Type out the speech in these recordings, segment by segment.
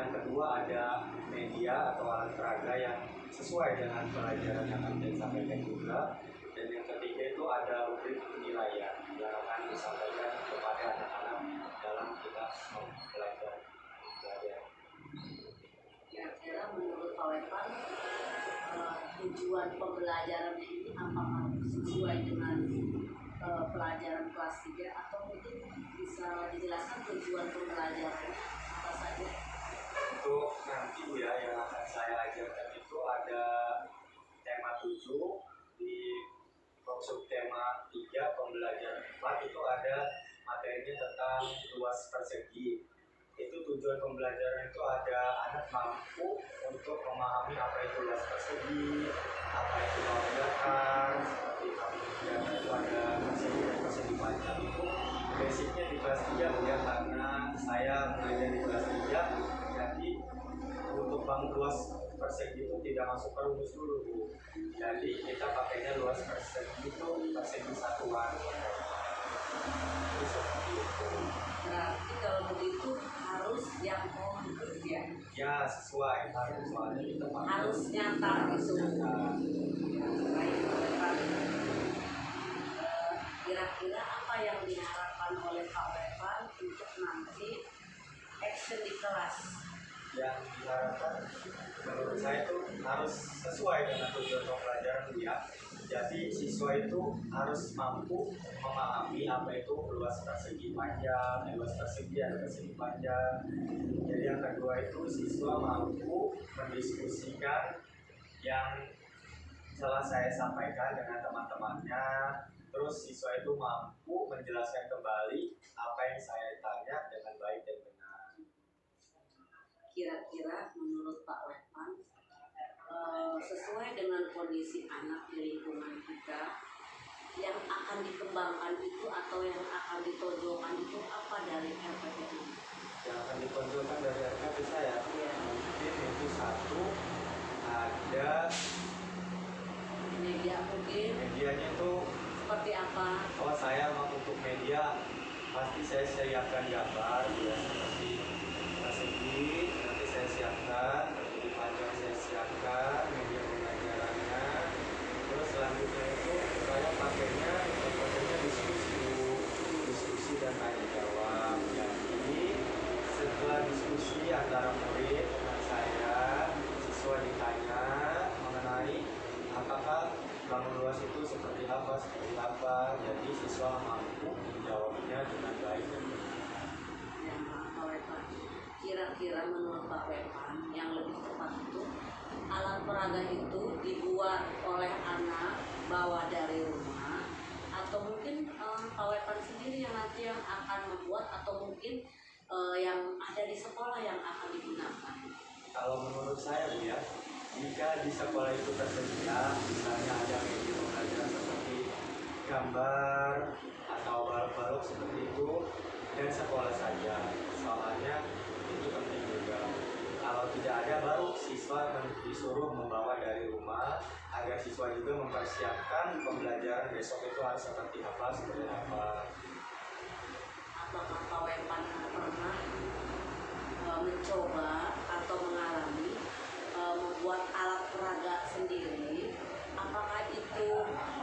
yang kedua ada media atau alat peraga yang sesuai dengan pelajaran yang akan disampaikan juga. Dan yang ketiga itu ada rubrik penilaian yang akan disampaikan kepada anak-anak dalam kita belajar. Kira-kira menurut Pak Wepan, tujuan pembelajaran ini apakah sesuai dengan pelajaran kelas 3 atau mungkin bisa dijelaskan tujuan pembelajarannya apa saja? Untuk nanti ya yang akan saya ajarkan itu ada tema 7 di subtema 3 pembelajaran 4 itu ada materinya tentang luas persegi. Itu tujuan pembelajaran itu ada anak mampu untuk memahami apa itu luas persegi, apa itu lawan datar, seperti kemudian itu ada persegi dan persegi panjang. Itu basicnya di kelas 3 ya, karena saya mengajar di kelas 3, jadi untuk bangun luas persegi itu tidak masuk ke rumus dulu Bu. Jadi kita pakainya luas persegi itu persegi satuan. Itu seperti itu. Berarti kalau begitu harus yang ya? Ya sesuai, harus soalnya kita harus nyata gitu. Baik, Pak. Kira-kira apa yang diharapkan oleh Pak Wepan untuk nanti action di kelas? Yang diharapkan menurut saya itu harus sesuai dengan tujuan pembelajaran dia. Jadi siswa itu harus mampu memahami apa itu luas persegi panjang, luas persegi dan persegi panjang. Jadi yang kedua itu siswa mampu mendiskusikan yang telah saya sampaikan dengan teman-temannya. Terus siswa itu mampu menjelaskan kembali apa yang saya tanya dengan baik dan benar. Kira-kira menurut Pak Wepan, sesuai dengan kondisi anak di lingkungan kita, yang akan dikembangkan itu atau yang akan ditonjolkan itu apa dari RPP ini? Yang akan ditonjolkan dari RPP saya, mungkin itu satu, ada media mungkin. Medianya itu seperti apa? Kalau saya untuk media pasti saya siapkan gambar ya, seperti persegi nanti saya siapkan, persegi panjang saya siapkan, media pembelajarannya. Terus selanjutnya itu saya pakainya diskusi dan tanya jawab. Jadi setelah diskusi antara murid dengan saya, siswa ditanya mengenai apakah bangun luas itu seperti apa, jadi siswa mampu menjawabnya dengan baik dan benar. Ya, Pak Wepan, kira-kira menurut Pak Wepan yang lebih tepat itu alat peraga itu dibuat oleh anak bawa dari rumah atau mungkin Pak Wepan sendiri yang nanti yang akan membuat atau mungkin yang ada di sekolah yang akan digunakan? Kalau menurut saya Bu ya, jika di sekolah itu tersedia, misalnya ada media pembelajaran seperti gambar atau balok-balok seperti itu, dan sekolah saja. Soalnya itu penting juga. Kalau tidak ada, baru siswa disuruh membawa dari rumah agar siswa juga mempersiapkan pembelajaran besok itu harus seperti apa, seperti apa. Apakah Pak Wepan pernah mencoba atau mengalami membuat alat peraga sendiri? Apakah itu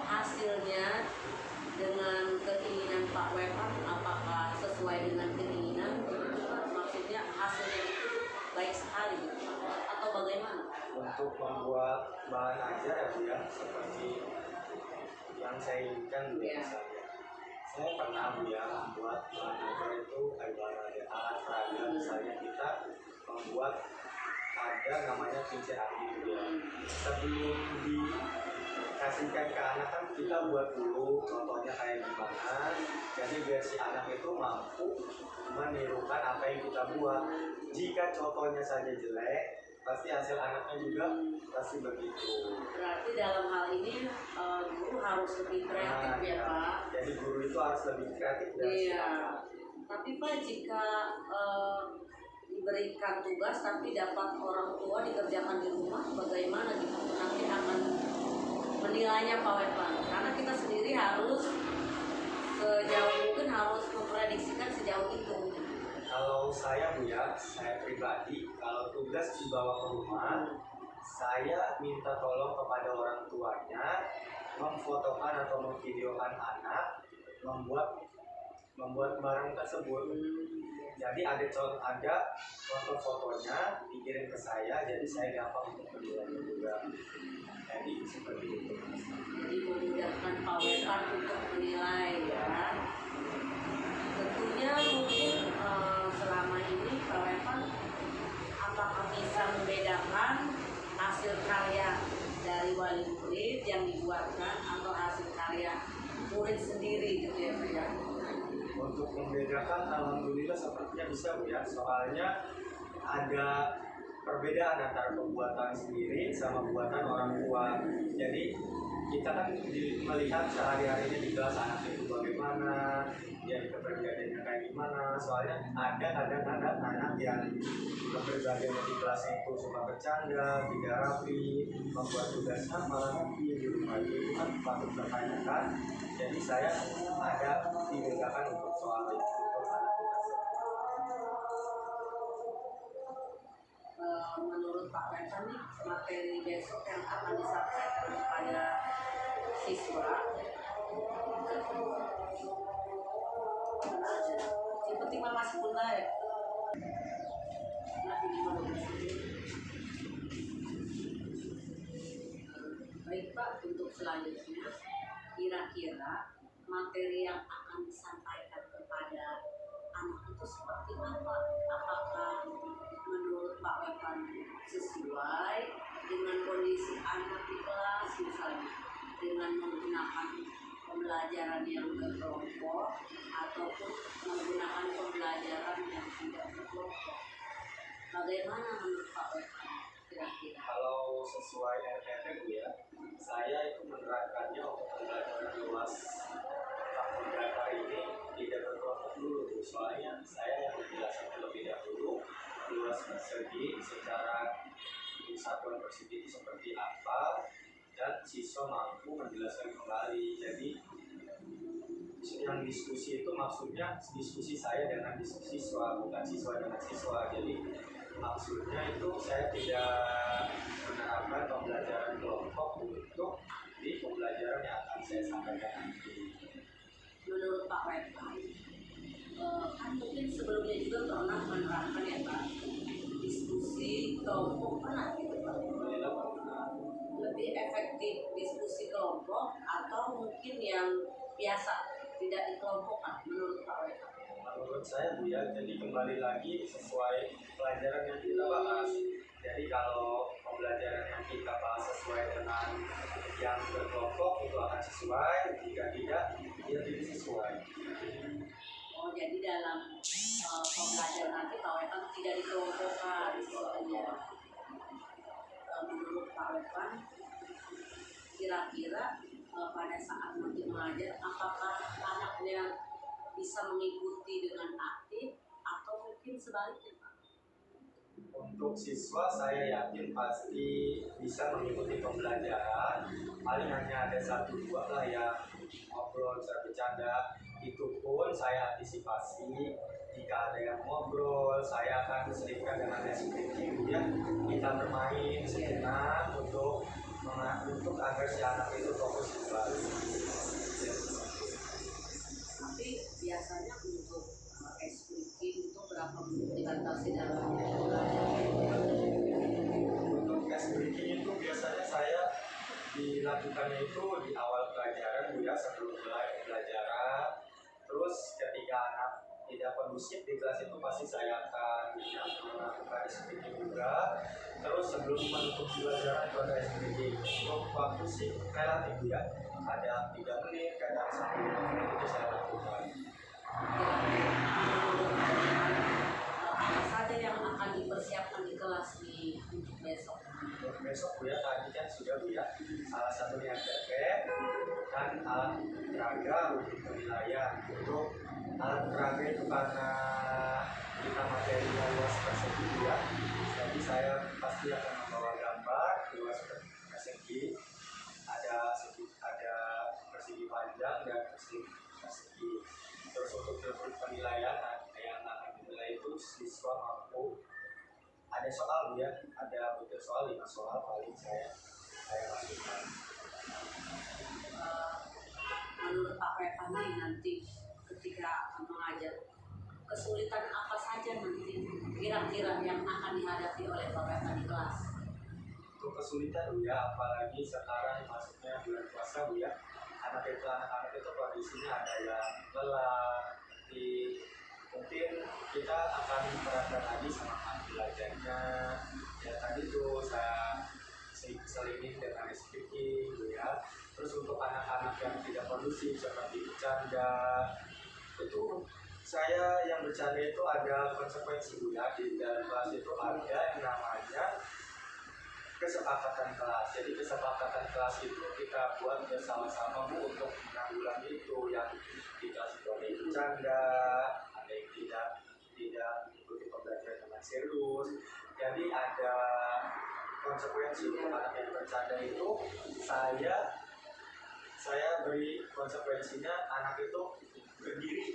hasilnya dengan keinginan Pak Wepan? Apakah sesuai dengan keinginan? Maksudnya hasilnya itu baik sekali atau bagaimana? Untuk membuat bahan ajar ya Bu ya, seperti yang saya inginkan Bu ya. Saya pernah Bu ya membuat bahan ajar itu kayak alat peraga. Misalnya kita membuat ada namanya kincir angin Bu ya. Sebelum dikasihkan ke anak kan kita buat dulu contohnya kayak gimana. Jadi biar si anak itu mampu menirukan apa yang kita buat. Jika contohnya saja jelek, pasti hasil anaknya juga pasti begitu. Berarti dalam hal ini guru harus lebih kreatif ya Pak. Jadi guru itu harus lebih kreatif dari anak. Tapi Pak, jika diberikan tugas tapi dapat orang tua dikerjakan di rumah, bagaimana gitu? Nanti akan menilainya Pak Wepan. Karena kita sendiri harus sejauh mungkin harus memprediksikan sejauh itu. Kalau saya Bu ya, saya pribadi kalau tugas dibawa ke rumah, saya minta tolong kepada orang tuanya memfotokan atau memvideokan anak, membuat barang tersebut. Jadi ada foto fotonya dikirim ke saya, jadi saya gampang untuk menilainya juga. Jadi seperti itu. Jadi memudahkan Pak Wepan untuk menilai ya. Tentunya mungkin selama ini Pak Wepan apakah bisa membedakan hasil karya dari wali murid yang dibuatkan atau hasil karya murid sendiri gitu ya Bu ya? Untuk membedakan alhamdulillah sepertinya bisa Bu ya. Soalnya ada perbedaan antara pembuatan sendiri sama buatan orang tua. Jadi kita kan melihat sehari-harinya di kelas anak itu bagaimana, dia kepribadiannya kayak gimana. Soalnya ada kadang-kadang anak yang kepribadiannya di kelasnya itu suka bercanda, tidak rapi, membuat tugasnya malah rapi di rumah. Itu kan patut dipertanyakan. Jadi saya ada dibedakan untuk soal itu untuk anak tugas. Menurut Pak Wepan nih materi besok yang akan disampaikan kepada siswa yang penting mama sekolah ya. Nah, ini mau baik Pak, untuk selanjutnya kira-kira materi yang akan disampaikan kepada anak itu seperti apa? Apakah menurut Pak Wepan sesuai dengan kondisi anak di kelas, misalnya dengan menggunakan pembelajaran yang berkelompok ataupun menggunakan pembelajaran yang tidak berkelompok? Bagaimana menurut Pak Wepan kira-kira? Kalau sesuai RPP Bu ya, saya itu menerapkannya untuk pembelajaran luas tahun data ini tidak berkelompok dulu Bu. Soalnya saya yang menjelaskan terlebih dahulu luas persegi secara satuan persegi itu seperti apa dan siswa mampu menjelaskan kembali. Jadi yang diskusi itu maksudnya diskusi saya dengan diskusi siswa, bukan siswa dengan siswa. Jadi maksudnya itu saya tidak menerapkan pembelajaran kelompok untuk di pembelajaran yang akan saya sampaikan nanti. Menurut Pak Wepan, kan mungkin sebelumnya juga pernah menerapkan ya Pak, diskusi kelompok pernah gitu Pak? Lebih efektif diskusi kelompok atau mungkin yang biasa tidak dikelompokkan menurut Pak Wepan? Menurut saya Bu ya, jadi kembali lagi sesuai pelajaran yang kita bahas. Jadi kalau pembelajaran yang kita bahas sesuai dengan yang berkelompok itu akan sesuai, jika tidak, dia tidak sesuai. Oh, jadi dalam pembelajaran nanti Pak Wepan tidak dikelompokkan siswanya. Menurut Pak Wepan, kira-kira pada saat nanti mengajar, apakah anaknya bisa mengikuti dengan aktif atau mungkin sebaliknya Pak? Untuk siswa saya yakin pasti bisa mengikuti pembelajaran. Paling hanya ada 1-2 lah yang ngobrol secara bercanda. Itu pun saya antisipasi. Jika ada yang ngobrol, saya akan selipkan dengan SPG ya. Kita bermain sejenak untuk agar si anak itu fokus di kelas. Tapi biasanya untuk speaking itu berapa menit dibatasi dalam pembelajaran? Untuk breaking itu biasanya saya dilakukannya itu di awal pelajaran Bu ya, sebelum mulai pembelajaran. Terus ketika anak tidak kondusif di kelas itu pasti saya akan melakukan speaking juga. Terus sebelum menutup pelajaran itu ada speaking. Untuk waktu sih relatif ya, ada 3 menit, kadang sampai 5 menit itu saya lakukan. Apa saja yang akan dipersiapkan di kelas di untuk besok? Untuk besok Bu ya, tadi kan sudah Bu ya, salah satunya RPP dan alat peraga untuk penilaian. Untuk alat peraga itu karena kita materinya luas persegi Bu ya, jadi saya pasti akan membawa gambar luas persegi, ada persegi panjang dan persegi. Terus untuk penilaian yang akan dinilai itu soal ya, ada betul soal 5 soal paling saya masukkan. Menurut Pak Wepan nih nanti ketika mengajar, kesulitan apa saja nanti kira-kira yang akan dihadapi oleh Pak Wepan di kelas? Untuk kesulitan Bu ya, apalagi sekarang masuknya bulan puasa Bu ya, anak-anak itu kondisinya ada yang lelah, mungkin kita akan menerapkan lagi semangat belajarnya. Ya tadi tuh saya selingin dengan speaking gitu ya. Terus untuk anak-anak yang tidak kondusif seperti bercanda, itu saya yang bercanda itu ada konsekuensi ya. Di dalam kelas itu ada yang namanya kesepakatan kelas. Jadi kesepakatan kelas itu kita buat bersama-sama Bu untuk menanggulangi itu. Yang di kelas itu ada yang bercanda, ada yang tidak mengikuti pembelajaran dengan serius. Jadi ada konsekuensi untuk anak yang bercanda itu. Saya beri konsekuensinya, anak itu berdiri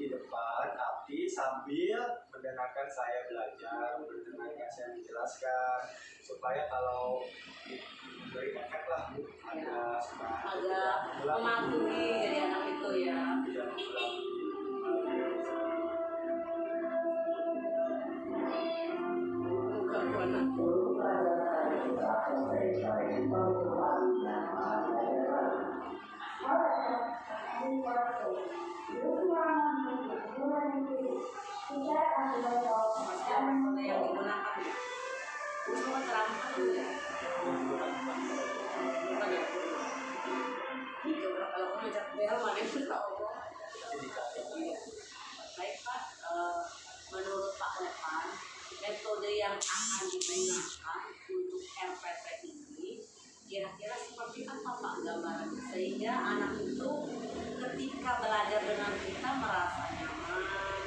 di depan, tapi sambil mendengarkan saya belajar, mendengarkan saya menjelaskan, supaya kalau diberi efek lah Bu, agak mematuhi jadi anak itu ya. Tidak mengulangi. Yang digunakan itu semua ceramah dulu ya. Bukan ya. Kalau kamu ngajak bel mana yang tahu. Baik Pak, menurut Pak Wepan, metode yang akan digunakan untuk RPP ini kira-kira seperti apa Pak gambarannya, sehingga anak itu ketika belajar dengan kita merasa nyaman,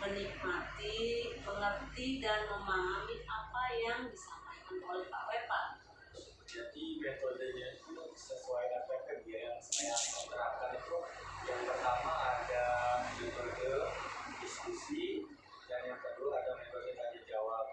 menikmati, mengerti dan memahami apa yang disampaikan oleh Pak Wepan. Jadi metodenya itu sesuai RPP yang saya terapkan itu, yang pertama ada metode diskusi dan yang kedua ada metode tanya jawab.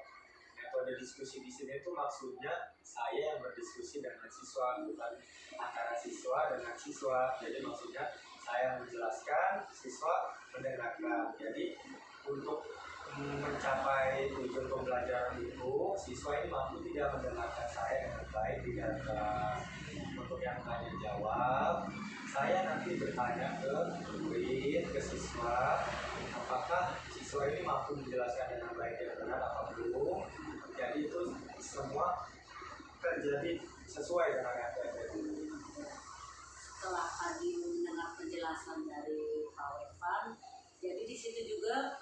Metode diskusi di sini itu maksudnya saya yang berdiskusi dengan siswa, bukan antara siswa dengan siswa. Jadi maksudnya saya menjelaskan, siswa mendengarkan. Jadi untuk mencapai tujuan pembelajaran itu, siswa ini mampu tidak mendengarkan saya dengan baik di dalam kelas. Untuk yang tanya jawab, saya nanti bertanya ke murid, ke siswa, apakah siswa ini mampu menjelaskan dengan baik dan benar apa belum. Jadi itu semua terjadi sesuai dengan RPP. Setelah tadi mendengar penjelasan dari Pak Wepan, jadi di situ juga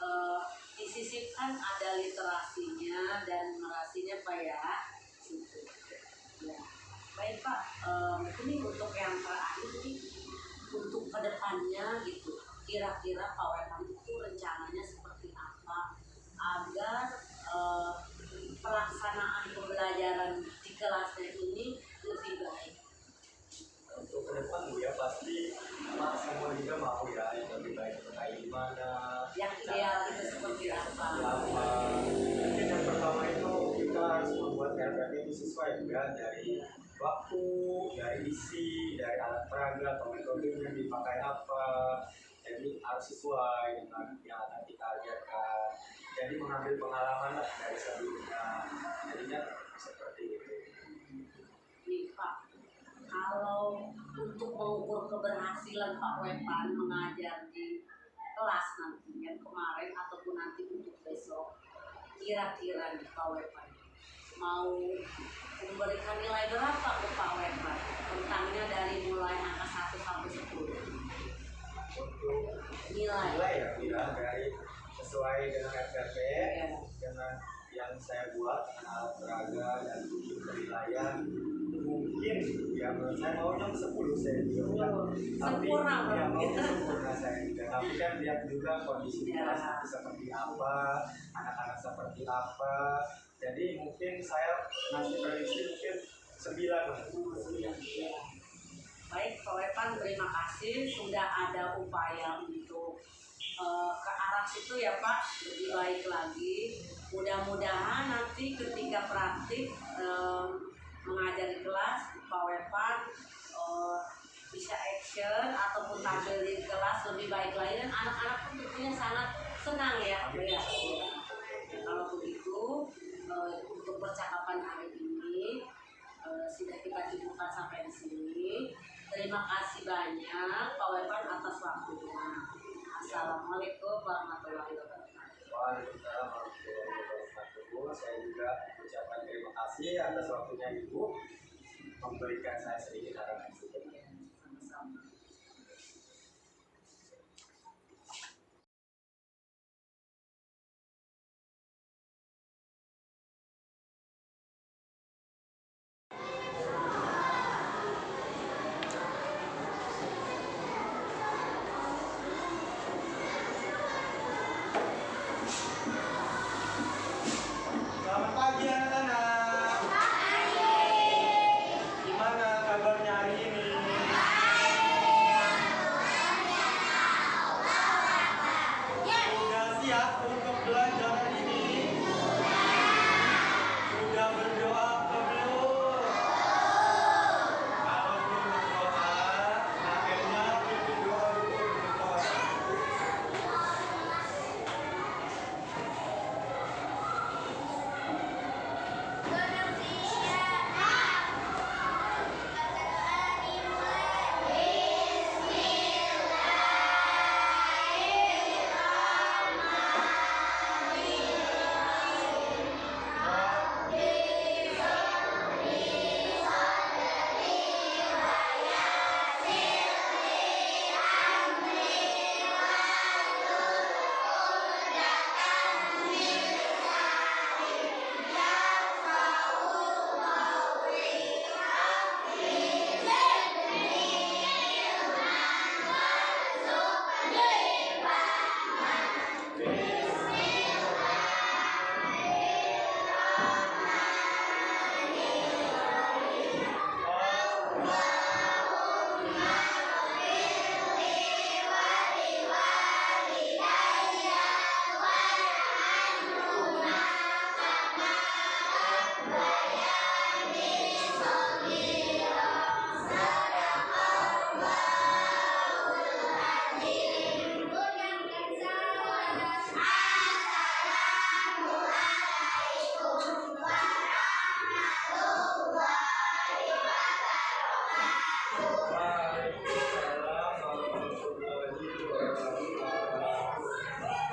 disisipkan ada literasinya dan numerasinya Pak ya. Situ. Ya. Baik Pak, ini untuk yang terakhir nih, untuk kedepannya gitu, kira-kira Pak Wepan itu rencananya seperti apa agar pelaksanaan pembelajaran di kelasnya ini lebih baik. Untuk ke depan Bu ya, pasti semua juga mau ya yang lebih baik kayak gimana, yang ideal itu seperti apa. Mungkin yang pertama itu kita harus membuat RPP itu sesuai juga dari waktu, dari isi, dari alat peraga atau metodenya dipakai apa. Jadi harus sesuai dengan yang akan kita ajarkan. Jadi mengambil pengalaman lah dari sebelumnya. Jadinya seperti itu. Nih Pak, kalau untuk mengukur keberhasilan Pak Wepan mengajar di kelas nanti yang kemarin ataupun nanti untuk besok, kira-kira nih Pak Wepan mau memberikan nilai berapa ke Pak Wepan tentangnya dari mulai angka 1 sampai 10? Untuk Nilai ya dari sesuai dengan RPP, ya. dengan yang saya buat dengan alat peraga dan tujuh penilaian, mungkin ya menurut saya maunya 10 saya juga, tapi ya mau sempurna saya juga. Tapi kan lihat juga kondisi di kelas nanti seperti apa, anak-anak seperti apa. Jadi mungkin saya ngasih prediksi mungkin 9 lah. Baik Pak Wepan, terima kasih sudah ada upaya untuk ke arah situ ya Pak, lebih baik lagi. Mudah-mudahan nanti ketika praktik mengajar di kelas Pak Wepan bisa action ataupun tampil di kelas lebih baik lagi, dan anak-anak pun tentunya sangat senang ya. Kalau begitu untuk percakapan hari ini sudah kita cukupkan sampai di sini. Terima kasih banyak Pak Wepan atas waktunya. Assalamualaikum warahmatullahi wabarakatuh. Waalaikumsalam warahmatullahi wabarakatuh. Saya juga ucapkan terima kasih atas waktunya Ibu memberikan saya sedikit arahan. Sama-sama. Selamat pagi anak-anak. Gimana kabarnya hari ini? Sudah siap untuk belajar hari ini? Sudah berdoa apa belum? Kalau belum berdoa, akhirnya bikin doa dulu berdoa.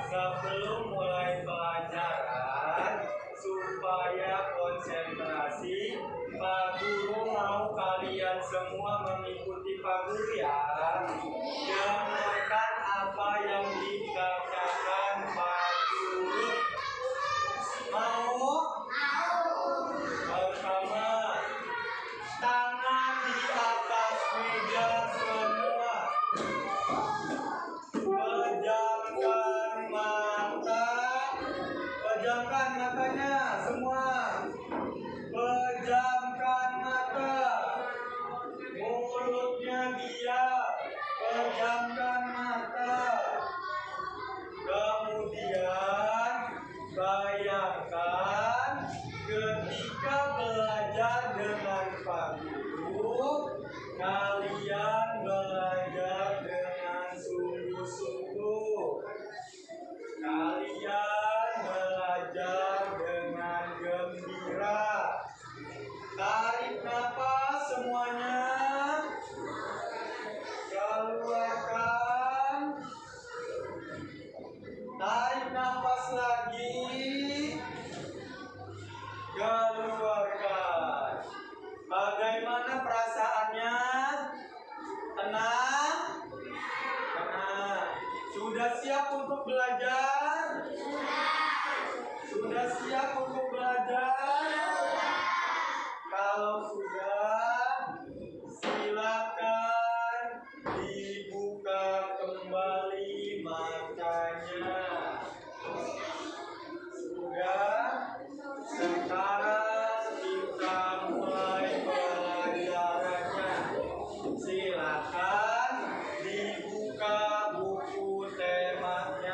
Sebelum mulai pelajaran, supaya konsentrasi, Pak Guru mau kalian semua mengikuti Pak Guru ya. Dengarkan apa yang dikatakan Pak Guru. Mau? Pertama, tangan di atas meja semua. Pejamkan mata. Pejamkan matanya semua. Pejamkan mata. Mulutnya diam. Pejamkan mata. Kemudian bayangkan ketika belajar dengan Pak Guru, kalian belajar dengan sungguh-sungguh. Kalian belajar dengan gembira. Tarik nafas semuanya. Keluarkan. Tarik nafas lagi. Keluarkan. Bagaimana perasaannya? Tenang? Tenang. Sudah siap untuk belajar? Sudah siap untuk belajar? Kalau sudah, silakan dibuka kembali matanya. Sudah? Sekarang kita mulai pelajarannya. Silakan dibuka buku temanya.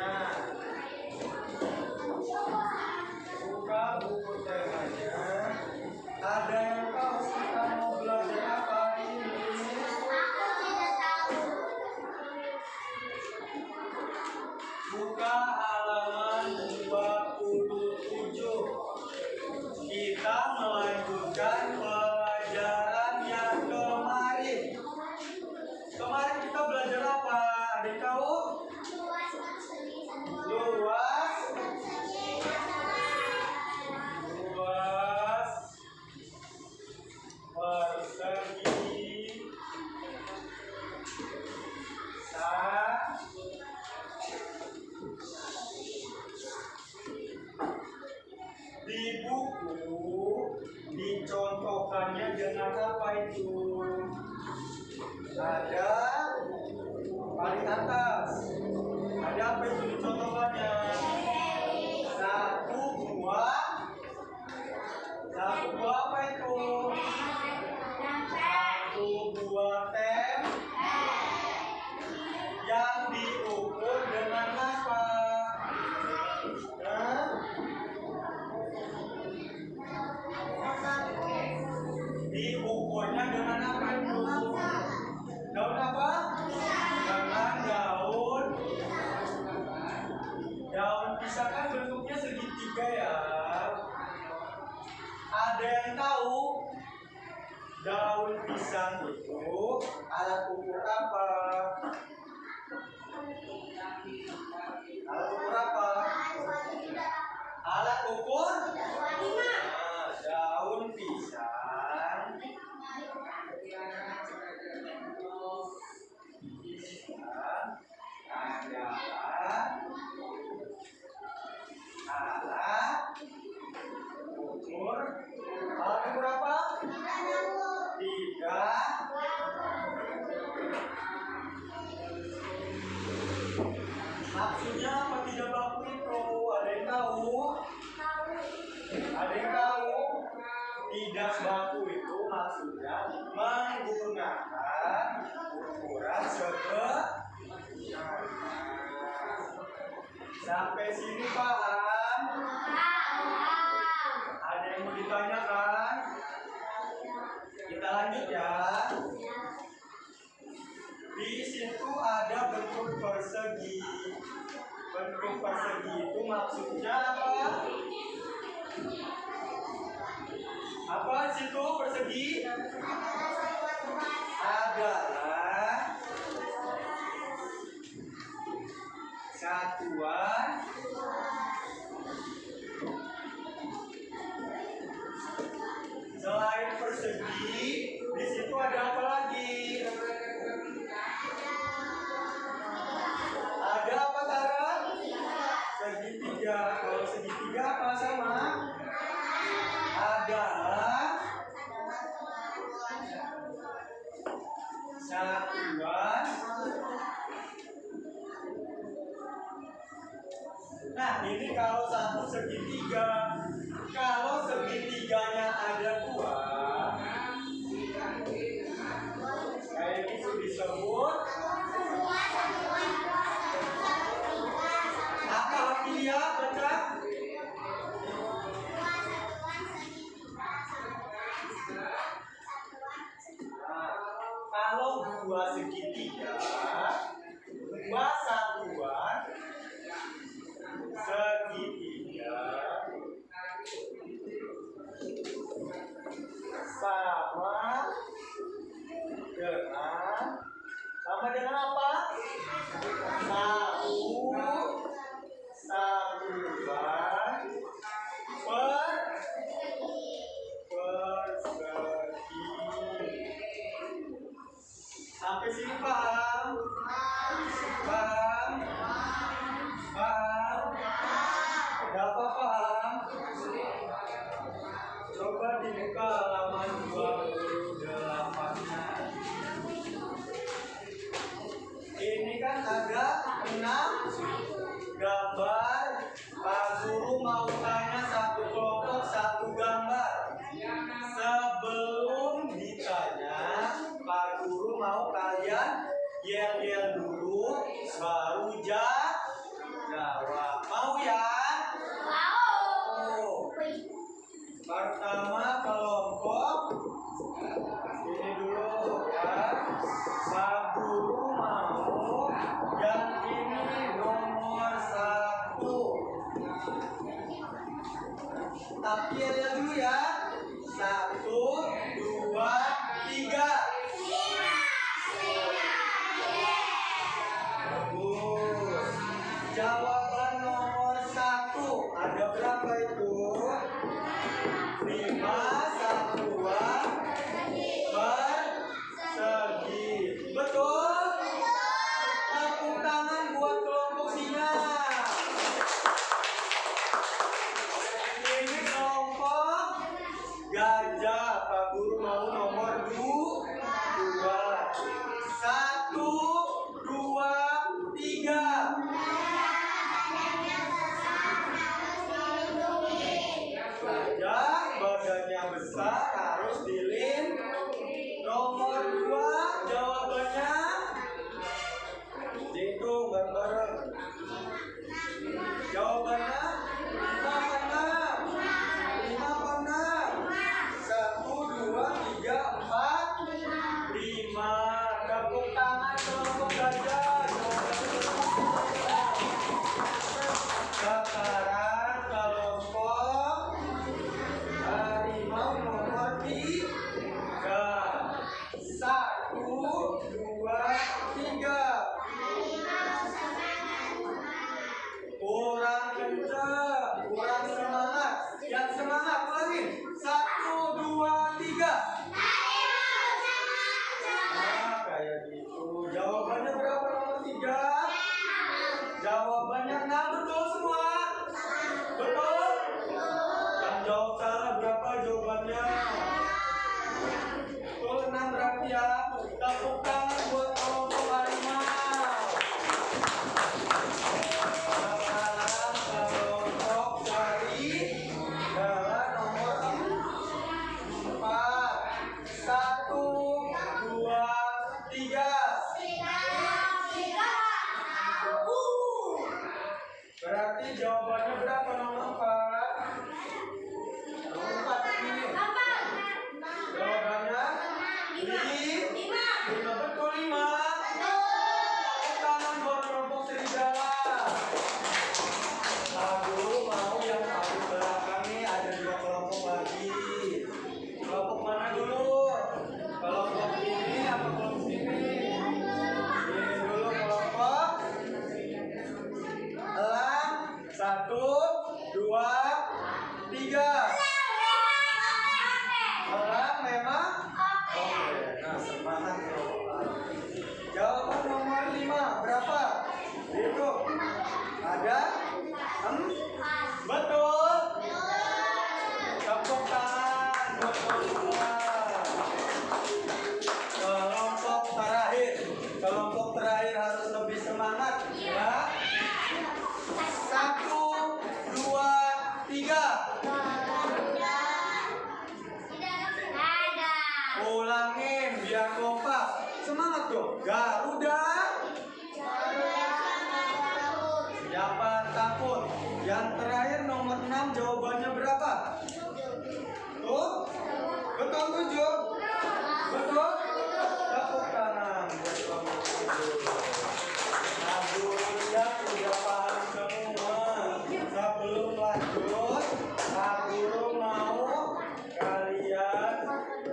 mencontohkannya dengan apa itu? Ada paling atas. Ada apa itu dicontohkannya? Satu buah apa itu? Satu buah tem yang diukur dengan apa? Diukurnya dengan apa itu? Daun apa? Dengan daun pisang kan bentuknya segitiga ya. Ada yang tahu daun pisang itu alat ukur apa? Alat ukur apa? Alat ukur? Nah, daun pisang adalah alat ukur. Alat ukur apa? 3. Maksudnya apa 3 baku itu? Ada yang tahu? Ada yang tahu? 3 baku itu maksudnya menggunakan ukuran sampai sini paham? Ada yang mau ditanyakan? Kita lanjut ya. Di situ ada bentuk persegi. Bentuk persegi itu maksudnya apa? Apa situ persegi? Adalah satuan selain persegi. Di situ ada apa lagi? Ada apa Tara? Segitiga. Kalau segitiga apa sama? Adalah satuan. Nah, ini kalau satu segitiga. Kalau segitiganya ada 2, kayak itu disebut apa? Dia baca. Kalau 2 segitiga, 2 satuan segitiga sama dengan apa? Satuan persegi. Sampai sini paham? Paham? Paham? Dapat paham? Coba dibuka halaman 28-nya. Ini kan ada 6 gambar. Pak Guru mau tanya satu kelompok 1 gambar. Sebelum ditanya, Pak Guru mau kalian yel-yel dulu, baru jawab. Mau ya? Mau. Pertama kelompok ini dulu ya. Pak Guru mau yang ini nomor 1. Tapi ya dulu ya. 1, 2, 3. Lima betul 5. Tepuk tangan buat kelompok serigala. Aduh, mau yang paling belakang nih ada 2 kelompok lagi. Kelompok mana dulu? Kelompok ini apa kelompok ini? Ini dulu kelompok elang. 1, 2, 3. Elang memang? Oke, nah semangat kelompok elang. Jawaban nomor 5 berapa? Hitung. Ada? Betul. Tepuk tangan buat semua. Kelompok terakhir harus lebih semangat ya. 1, 2, 3. Ulangin biar kompak. Semangat dong. Garuda. Siapa takut? Yang terakhir nomor 6 jawabannya berapa? Tuh? Betul 7? Betul? Tepuk tangan buat kelompok 7. Aduh, ya sudah paham semua. Sebelum lanjut, Pak Guru mau kalian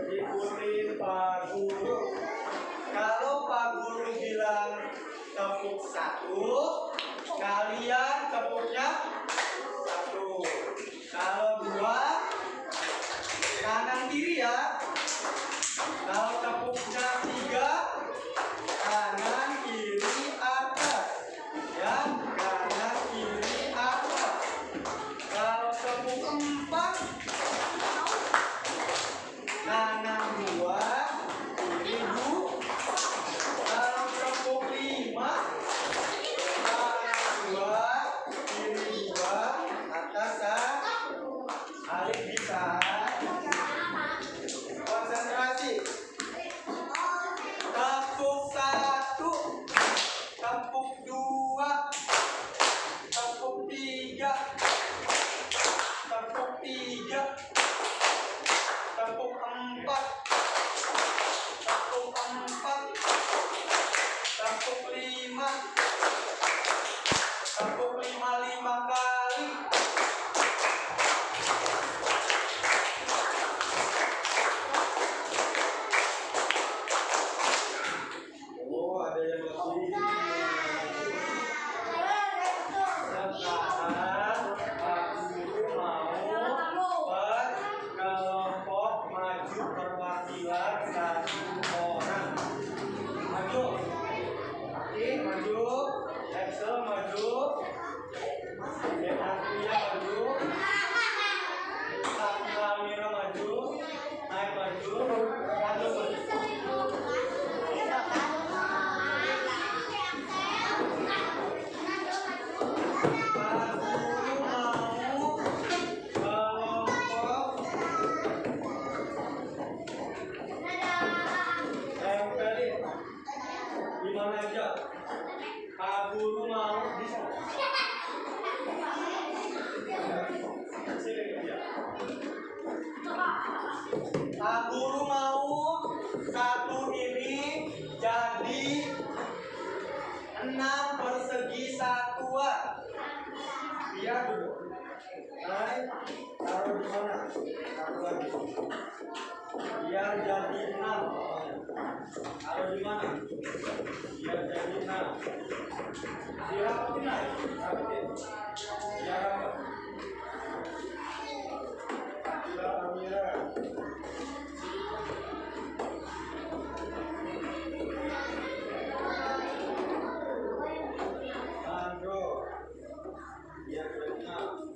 ikutin Pak Guru. Kalau Pak Guru bilang tepuk 1, kalian tepuknya 1. Kalau 2, kanan kiri ya. Kalau tepuknya 3, kanan kiri atas. Ya, kanan kiri atas. Kalau tepuk 4, kanan 2, kiri 2. Kalau tepuk 5, kanan 2, kiri 2, atas 1. Alik bisa. Konsentrasi. Tepuk 1, tepuk 2, tepuk 3, tepuk 3, tepuk 4, tepuk 4, tepuk 5, tepuk 5 kali. Oh, ada yang lebih. Sekarang Pak Guru mau berkelompok maju perwakilan 1 orang. Maju. Oke, maju. Excel maju. Denartia maju. Sakila Mira maju. Naik maju. Maju. Dimana aja? Pak Guru mau bisa. Pak Guru mau 1 ini jadi 6 persegi satuan. Biar dulu. Naik, taruh di mana? Taruh lagi. Biar jadi 6. Taruh di mana? Biar jadi 6. Dirapetin naik. Rapetin. Biar apa? Sakila Amira. Andro. Biar jadi 6.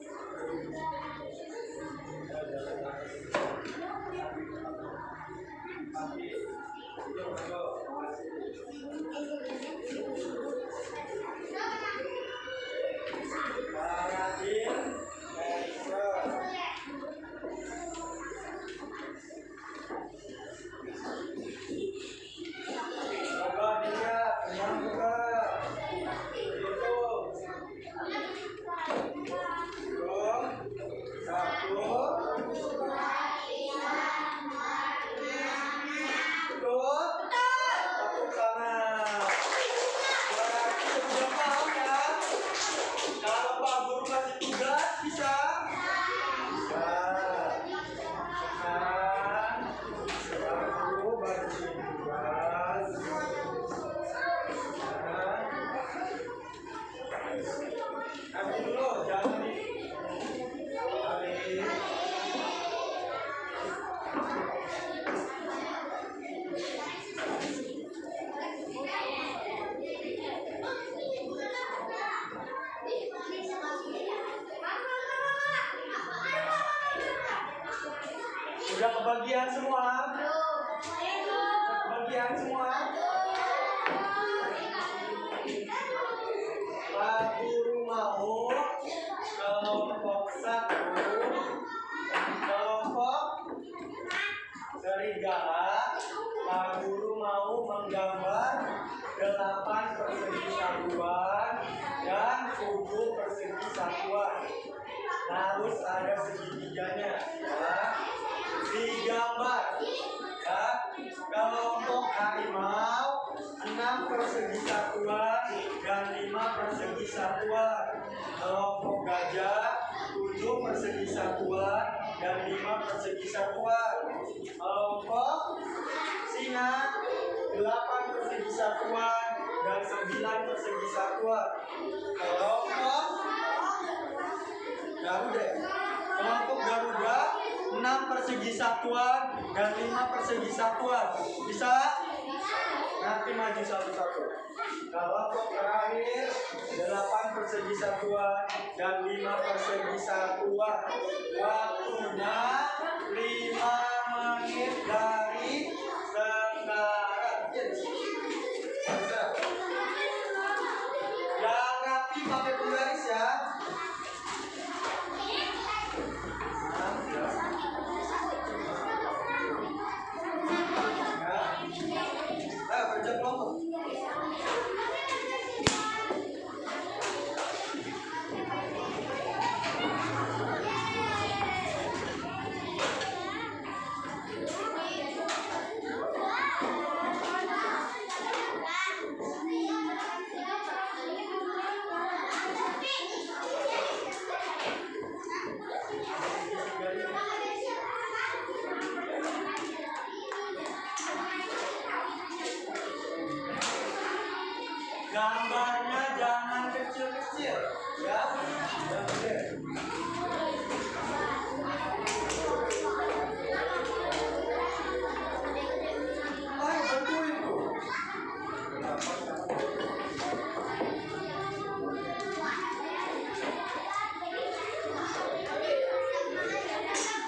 Kebagian semua? Kebagian semua? Pak Guru mau kelompok 1, kelompok serigala. Pak Guru mau menggambar 8 persegi satuan dan 7 persegi satuan. Harus ada segitiganya, ya. Digambar, ya. Kelompok harimau 6 persegi satuan dan 5 persegi satuan. Kelompok gajah 7 persegi satuan dan 5 persegi satuan. Kelompok singa 8 persegi satuan dan 9 persegi satuan. Kelompok Garuda 6 persegi satuan dan 5 persegi satuan. Bisa? Nanti maju satu-satu. Kelompok terakhir 8 persegi satuan dan 5 persegi satuan. Waktunya 5 menit dari sekarang. Yang rapi pakai penggaris ya. Ayo kerja kelompok. Gambarnya jangan kecil-kecil, ya. Ayo bantuin tuh.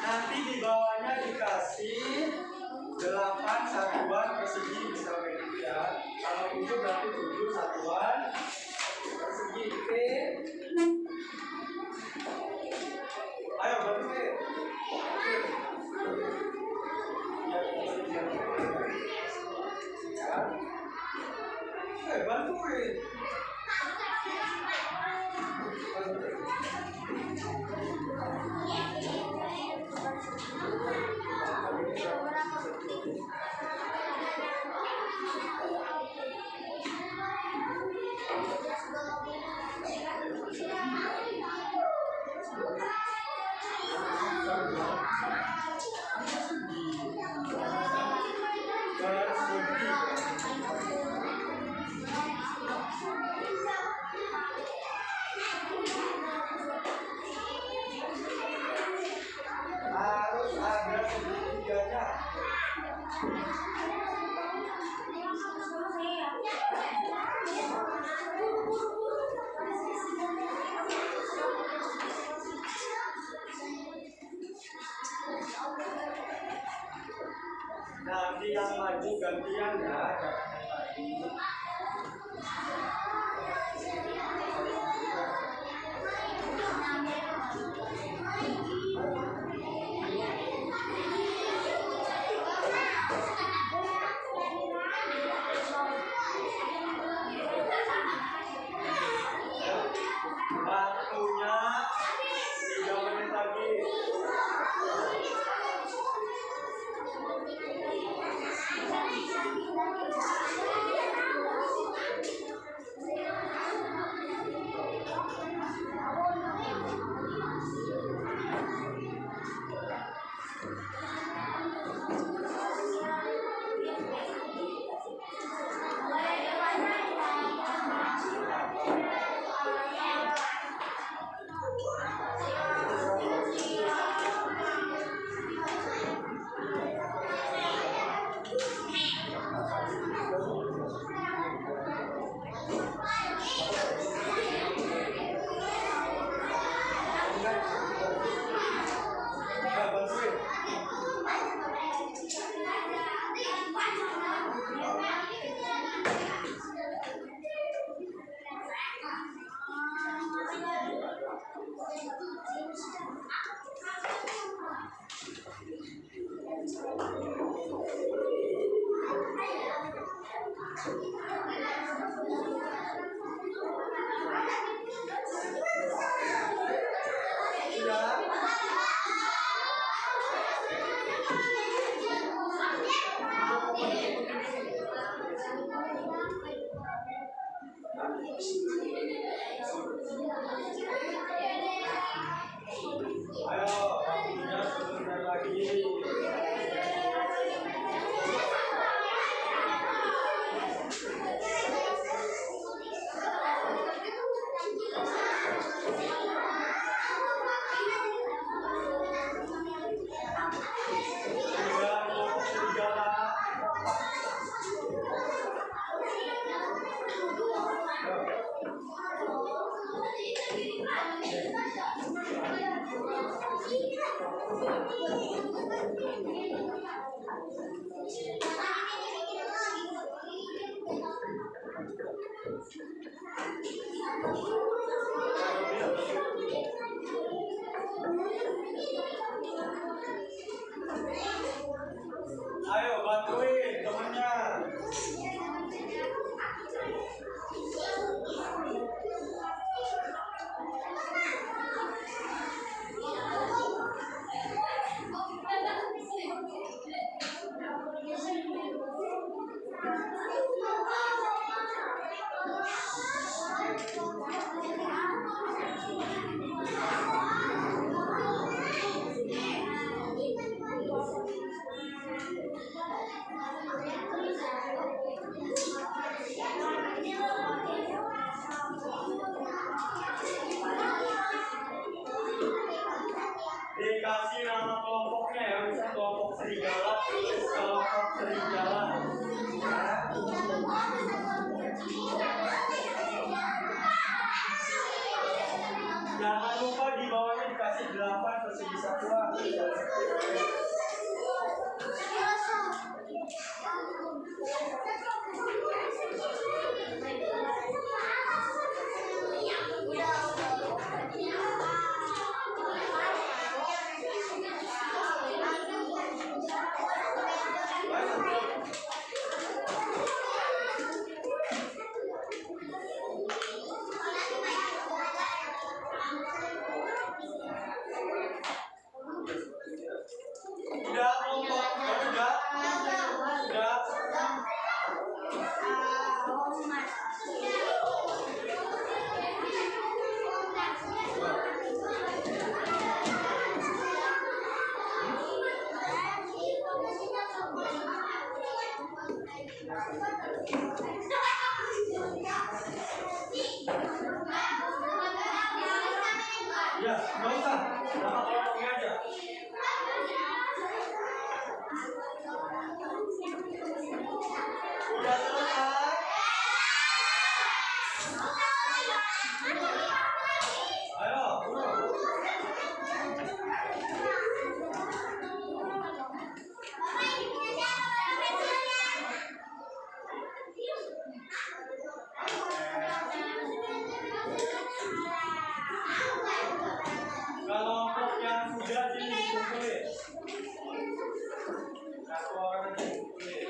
Nanti di bawahnya dikasih 8 satuan persegi misalnya, ya. Kalau 7 berarti 7 satuan persegi. Oke. Ayo bantuin. Ya. Bantuin. Harus ada segitiganya. Nanti yang maju gantian ya. Waktunya 3 menit lagi. Ayo, waktunya sebentar lagi. Ayo bantuin temennya. Dikasih nama kelompoknya ya, bisa kelompok serigala, kelompok serigala. Jangan lupa di bawahnya dikasih 8 persegi satuan. Udah, ya, nggak usah, nama kelompoknya aja. Udah selesai? Ayo, turun. Kelompok yang sudah dikumpulin. Satu orang dikumpulin.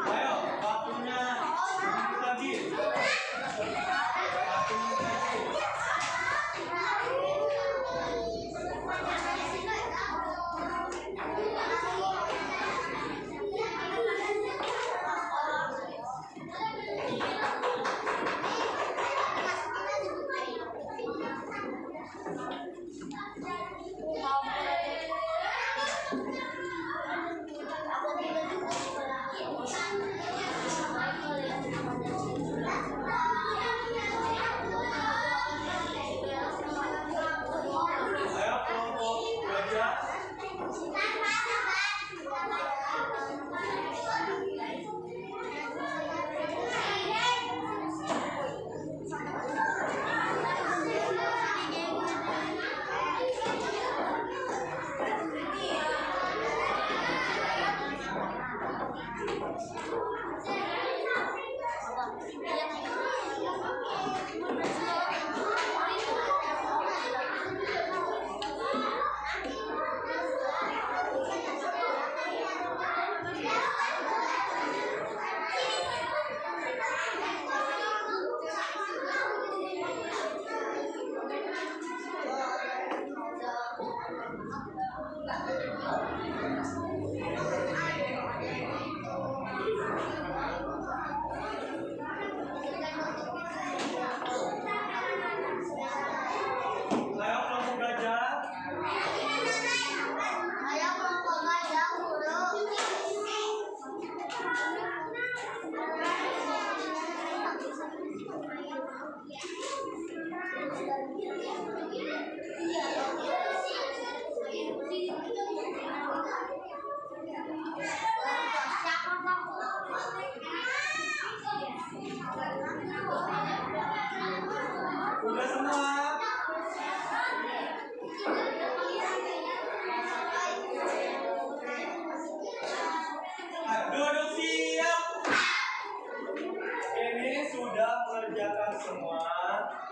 Ayo, waktunya sedikit lagi.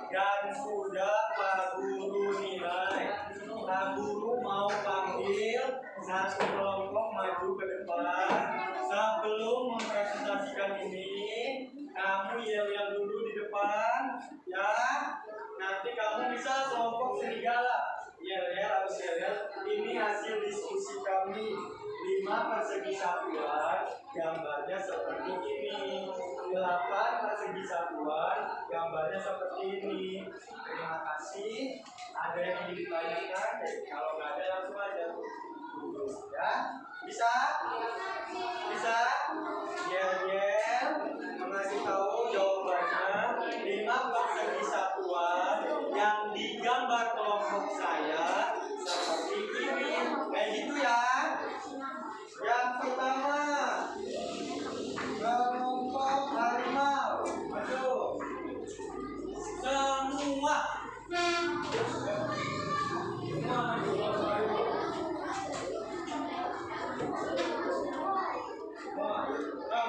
dan sudah Pak Guru nilai. Pak Guru mau panggil satu kelompok maju ke depan. Sebelum mempresentasikan ini, kamu yel-yel dulu di depan, ya. Nanti kamu bisa kelompok serigala. Yel-yel harus yel-yel. Ini hasil diskusi kami. 5 persegi satuan, gambarnya seperti ini. 8 persegi satuan, gambarnya seperti ini. Terima kasih. Ada yang ingin ditanyakan? Kalau nggak ada langsung aja. Ya, bisa? Bisa? Yel-yel mengasih tahu jawabannya. 5 persegi satuan yang digambar kelompok saya seperti ini. Kayak gitu ya. Yang pertama, kelompok harimau. Maju. Semua. Semua maju.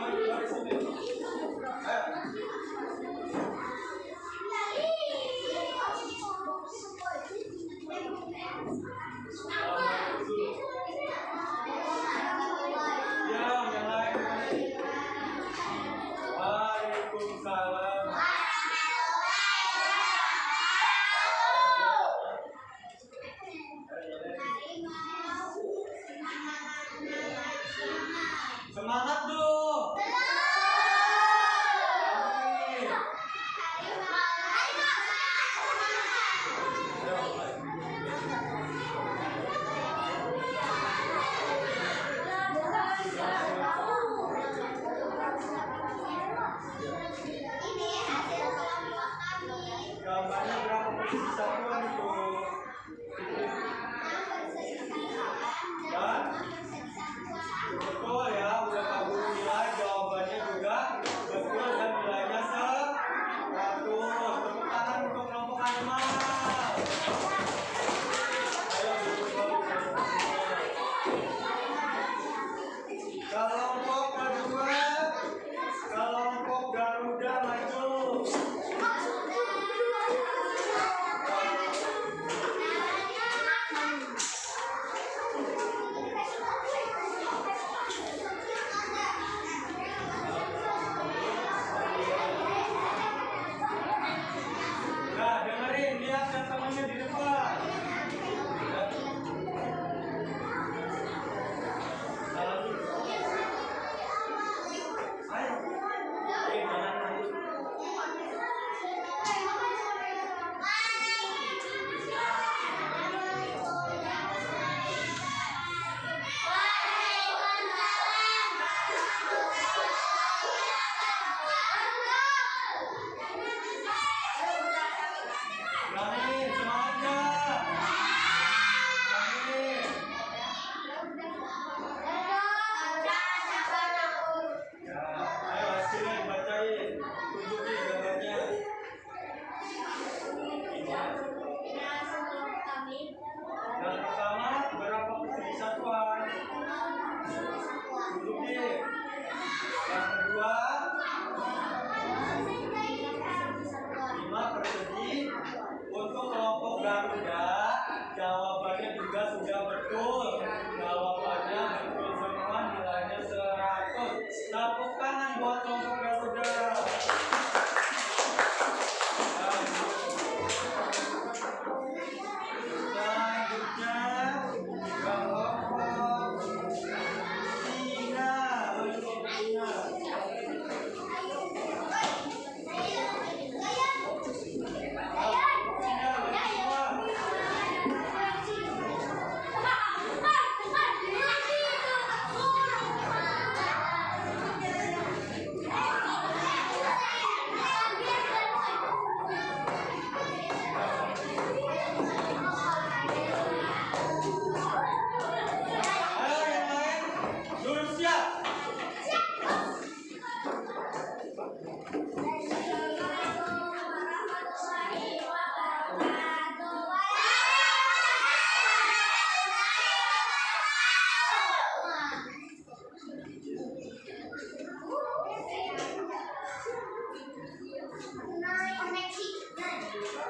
Maju dari sini. Semangat dong. Gambarnya berapa posisi satuan itu? Dan betul ya, udah kamu nilai jawabannya juga betul dan nilainya 100. Tepuk tangan untuk kelompok harimau. Ayo duduk. Kelompok kedua, kelompok Garuda maju. Nah, dengerin, lihat yang temannya di depan. Ayo. Jangan maju. Berani, semangat ya. Berani. Ya, ayo hasilnya dibacain. Tunjukin gambarnya. Yang pertama, berapa persegi satuan? Tunjukin. Yang kedua, 5 persegi. Untuk kelompok Garuda, jawabannya juga sudah betul. Jawabannya betul semua, nilainya 100. Tepuk tangan buat kelompok Garuda. Selanjutnya, kelompok singa. Singa. Singa.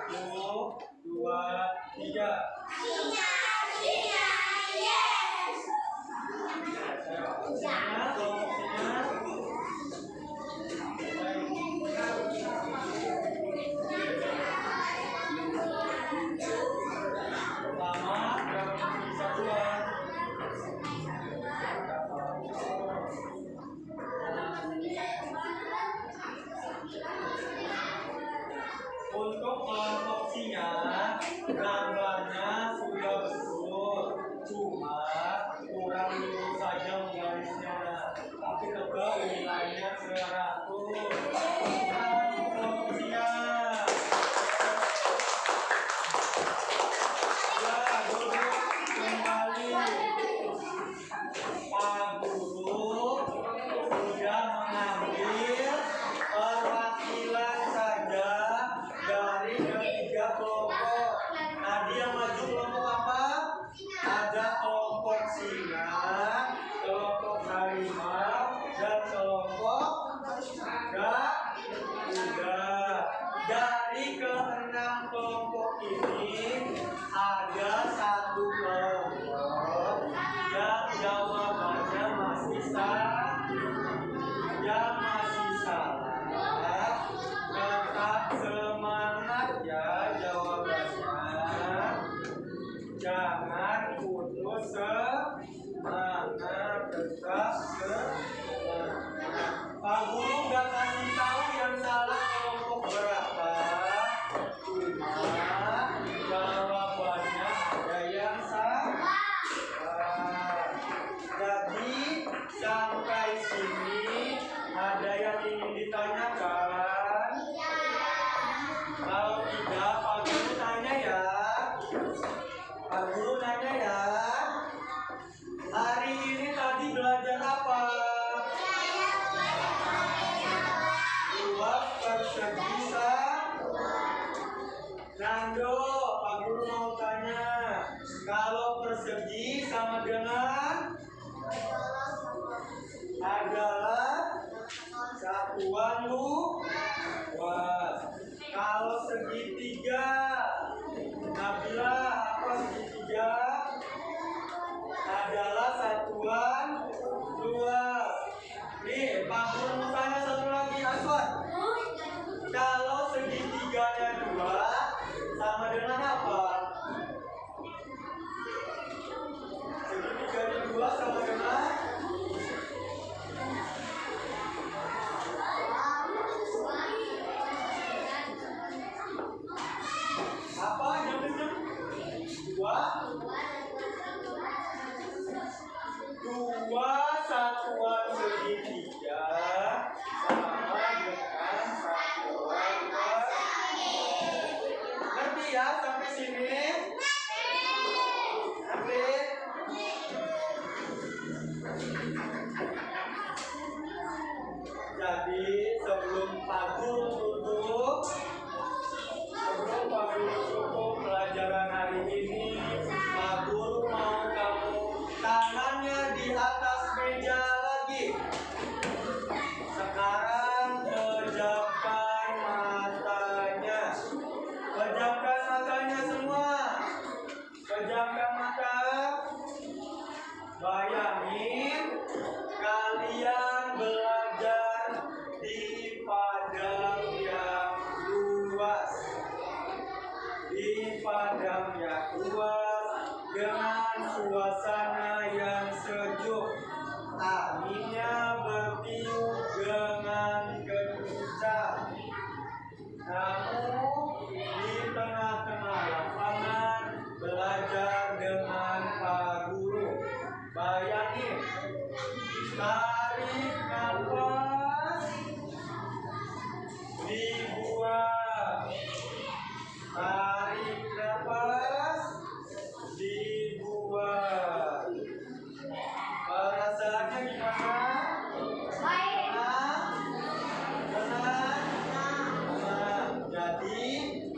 1, 2, 3. Untuk porsinya, gambarnya sudah betul, cuma kurang dulu saja menggarisnya. Tapi tetap nilainya 100. Porsinya. Ya, duduk kembali. Pak Guru sudah mengambil perwakilan saja dari ketiga kelompok. Tadi yang maju kelompok apa? Ada kelompok singa, kelompok harimau, dan kelompok kuda. Dari keenam kelompok ini ada satu kelompok yang jawabannya masih salah. Tetap semangat ya jawabannya. Jangan putus semangat, tetap semangat. Pak Guru nggak kasih tahu yang salah kelompok berapa, cuma jawabannya ada yang salah. Jadi sampai sini ada yang ingin ditanyakan? Kalau tidak, Pak Guru tanya ya. Pak Guru nanya ya. Hari ini tadi belajar apa? Luas persegi Nando, Pak Guru mau tanya. Kalau persegi sama dengan adalah satuan luas. Kalau segitiga, Nabila, apa segitiga? Adalah satuan luas. Nih, Pak Guru mau tanya satu lagi, Aswan. Kalau segitiganya 2 sama dengan apa? Segitiganya 2 sama dengan apa? Jam 2 satuan segitiga sama dengan satuan ngerti ya sampai sini? Ngerti? Jadi sebelum Pak Guru tutup pelajaran hari ini, Pak Guru mau kamu tangannya di atas meja lagi. Sekarang pejamkan matanya. Pejamkan matanya semua. Pejamkan mata. Bayangin kalian belajar di padang yang luas. Di padang yang luas dengan suasana yang sejuk. Anginnya bertiup dengan kencang. Kamu di tengah-tengah lapangan belajar dengan Pak Guru. Bayangin, tarik nafas, dibuang. Tarik nafas, dibuang. Perasaannya gimana? Tenang. Jadi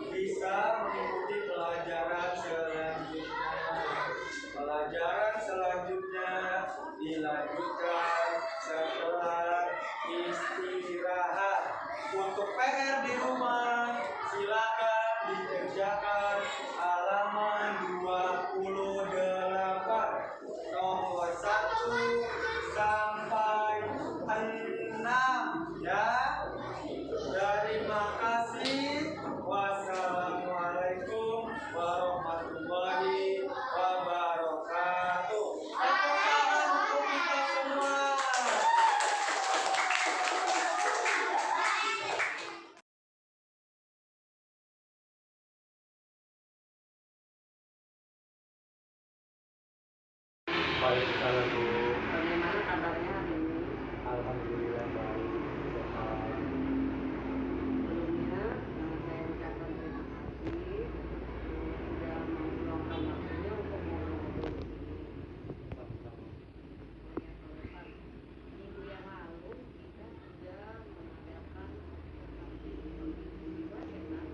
bisa mengikuti pelajaran selanjutnya. Pelajaran selanjutnya dilanjutkan setelah istirahat. Untuk PR di rumah silakan di Waalaikumsalam Bu. Bagaimana kabarnya hari ini? Alhamdulillah baik. Sebelumnya saya ucapkan terima kasih sudah meluangkan waktunya untuk ngobrol-ngobrol di sini. Minggu yang lalu kita sudah mengadakan presentasi juga ya kan?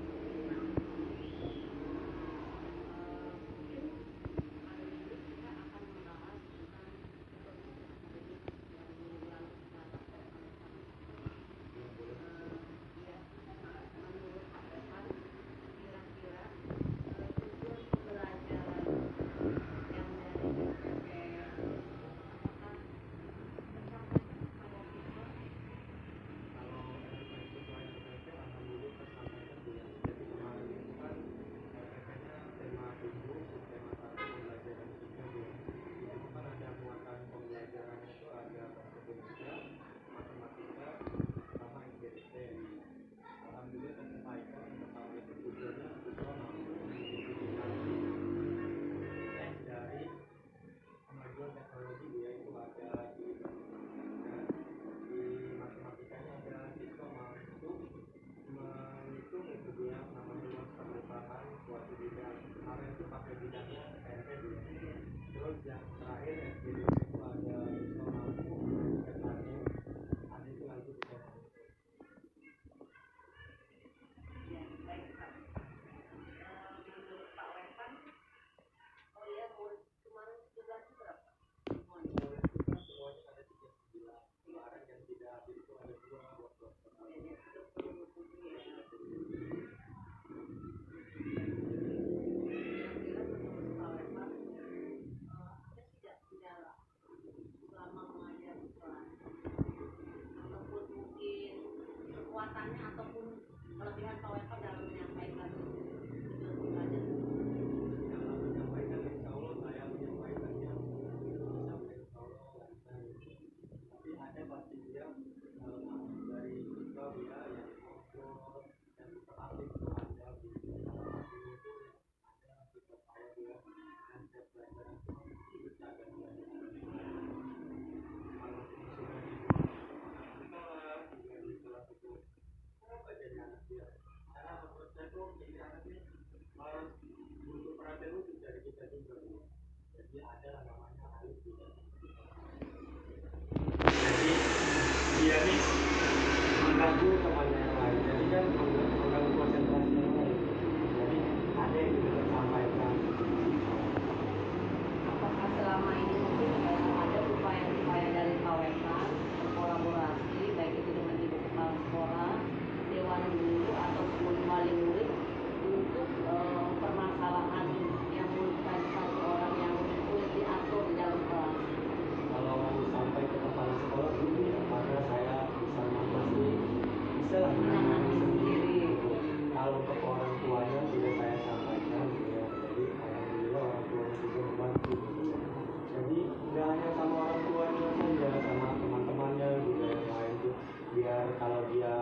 Mungkin hari ini kita akan membahas tentang topik yang minggu lalu kita lakukan. Ya, menurut Pak Evan, kira-kira tujuan pembelajaran yang dari SPP apakah tersampaikan kepada siswa? Kalau sesuai SPP, alhamdulillah tersampaikan Bu ya. Jadi kemarin itu kan SPP-nya tema 7, subtema 1 pembelajaran 3 Bu. Di situ kan ada muatan pembelajaran itu ada bahasa Indonesia, matematika, sama IPDP. Alhamdulillah tersampaikan untuk tahun itu tujuannya siswa mampu mengikuti dari kemajuan teknologi Bu ya, itu ada di matematikanya ada siswa mampu menghitung itu Bu ya, namanya luas permukaan suatu bidang. Kemarin itu pakai bidangnya SMP Bu ya. Terus yang terakhir SPDP itu ada siswa mampu menggunakan ada itu lagi Bu ya. Ya, baik Pak. Menurut Pak Evan, oh iya, kemarin tugasnya berapa? Semuanya. Murid itu kan semuanya ada 39. Kemarin yang tidak hadir itu ada 2 workshop. Jadi 37 ya. Kira-kira menurut Pak Evan, ada tidak kendala selama mengajar kelas? Ataupun mungkin kekuatannya ataupun kelebihan Pak Evan dalam menyampaikan tujuan belajar? Dalam menyampaikan insya Allah saya menyampaikannya sampai insya Allah lancar. Tapi ada pasti dia dari siswa dia yang ngobrol yang interaktif itu ada di dalam hatinya itu ada siswa saya dia dan saya pelajaran itu bisa dan belajar. Kalau sudah di sekolah juga di kelas itu apa jadi anak dia karena menurut saya tuh ini anak ini butuh perhatian khusus dari kita juga Bu. Jadi ada namanya Alif juga. Jadi dia nih mengganggu temannya yang lain. Jadi kan mengganggu konsentrasi yang lain. Jadi ada yang tidak tersampaikan. Apakah selama ini mungkin ada upaya-upaya dari Pak Evan berkolaborasi baik itu dengan ibu kepala sekolah, dewan guru ataupun wali murid untuk permasalahan yang merupakan satu orang yang sulit diatur di dalam kelas? Kalau sampai ke kepala sekolah dulu ya, karena saya bisa masih bisa lah menangani sendiri. Kalau ke orang tuanya sudah saya sampaikan ya, jadi alhamdulillah orang tuanya juga membantu. Jadi nggak hanya sama orang tuanya saja, sama teman-temannya juga yang lain tuh, biar kalau dia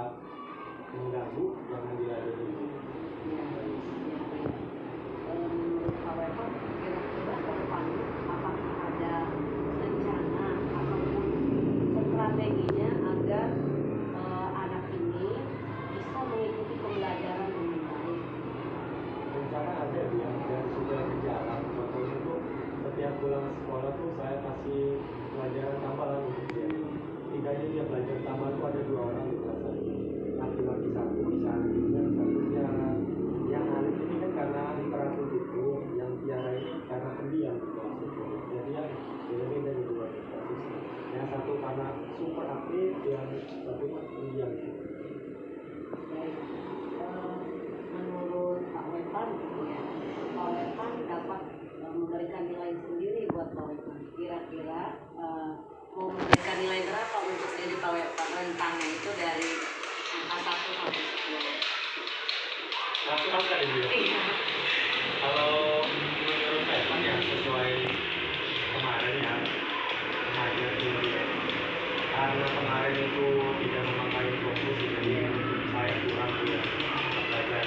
mengganggu jangan diladeni. Menurut Pak Evan, kira-kira ke depannya apakah ada rencana ataupun strateginya agar anak ini bisa mengikuti pembelajaran dengan baik? Rencana ada dia dan sudah berjalan. Contohnya tuh setiap pulang sekolah tuh saya kasih pelajaran tambahan untuk dia. Tidaknya dia belajar tambahan tuh ada 2 orang di kelas saya. Laki-laki 1 bisa Alif dan 1 Tiara. Yang Alif ini kan karena teratur itu, yang Tiara ini karena pendiam di kelas itu. Jadi ya beda-beda di 2 kasus. Yang 1 karena super aktif, yang 1 pendiam. Baik, menurut Pak Evan, ya, Pak Evan dapat memberikan nilai sendiri buat Pak Evan. Kira-kira mau memberikan nilai berapa untuk diri Pak Evan? Rentangnya itu dari angka 1 sampai 10. Langsung angka deh dia. Iya. Kalau menurut saya kan ya sesuai kemarin ya mengajar tinggi ya. Karena kemarin itu tidak memakai fokus jadi saya kurang ya belajar.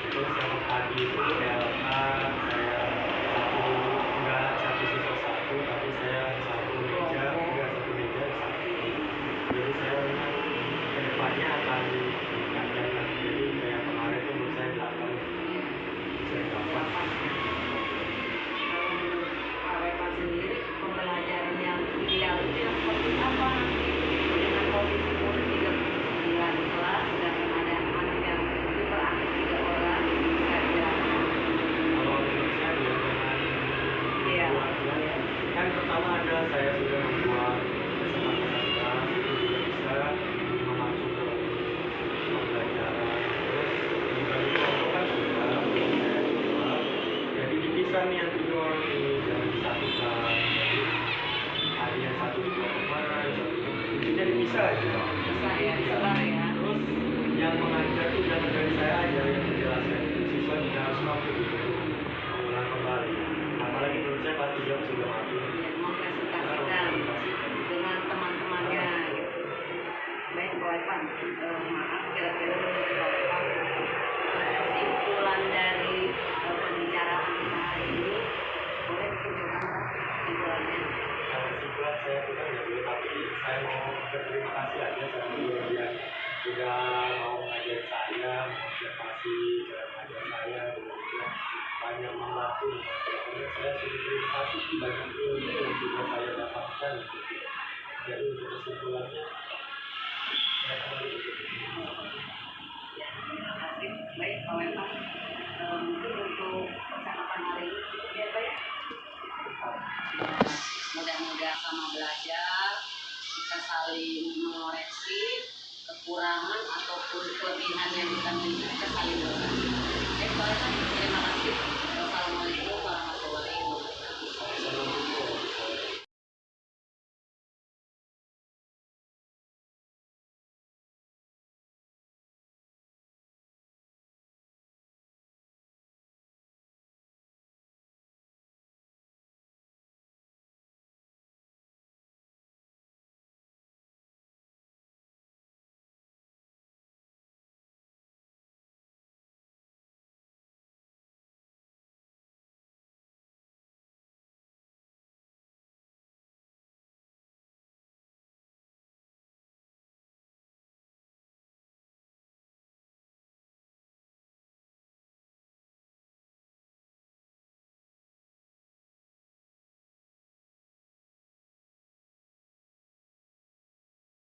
Terus yang tadi itu LK saya satu enggak satu siswa 1 tapi saya saya sudah membuat kesempatan itu juga bisa memacu ke pembelajaran. Terus dibagi kelompok kan sudah saya coba. Jadi dipisah nih yang 7 orang ini, jangan disatukan. Jadi ada yang satu di kelompok mana, yang satu di kelompok ini, jadi bisa aja. Bisa ya, sebar ya. Terus yang mengajar itu jangan dari saya aja yang menjelaskan, itu siswa juga harus mampu gitu mengulang kembali. Apalagi menurut saya pasti dia sudah mampu Mempresentasikan dengan teman-temannya gitu. Baik Pak Evan, maaf kira-kira menurut Pak Evan kesimpulan dari pembicaraan kita hari ini boleh disimpulkan Pak kesimpulannya? Kalau kesimpulan saya sudah nggak boleh, tapi saya mau berterima kasih aja sama dia sudah mau ngajar saya, mengobservasi cara ngajar saya, kemudian banyak membantu. Makanya saya sudah terima kasih banyak ilmu yang sudah saya dapatkan. Jadi untuk kesimpulannya saya kembali ke Ya, terima kasih. Baik Pak Evan, mungkin untuk percakapan hari ini cukup ya Pak ya. Mudah-mudahan sama belajar kita saling mengoreksi kekurangan ataupun kelebihan yang kita miliki, kita saling berbagi. Baik Pak Evan,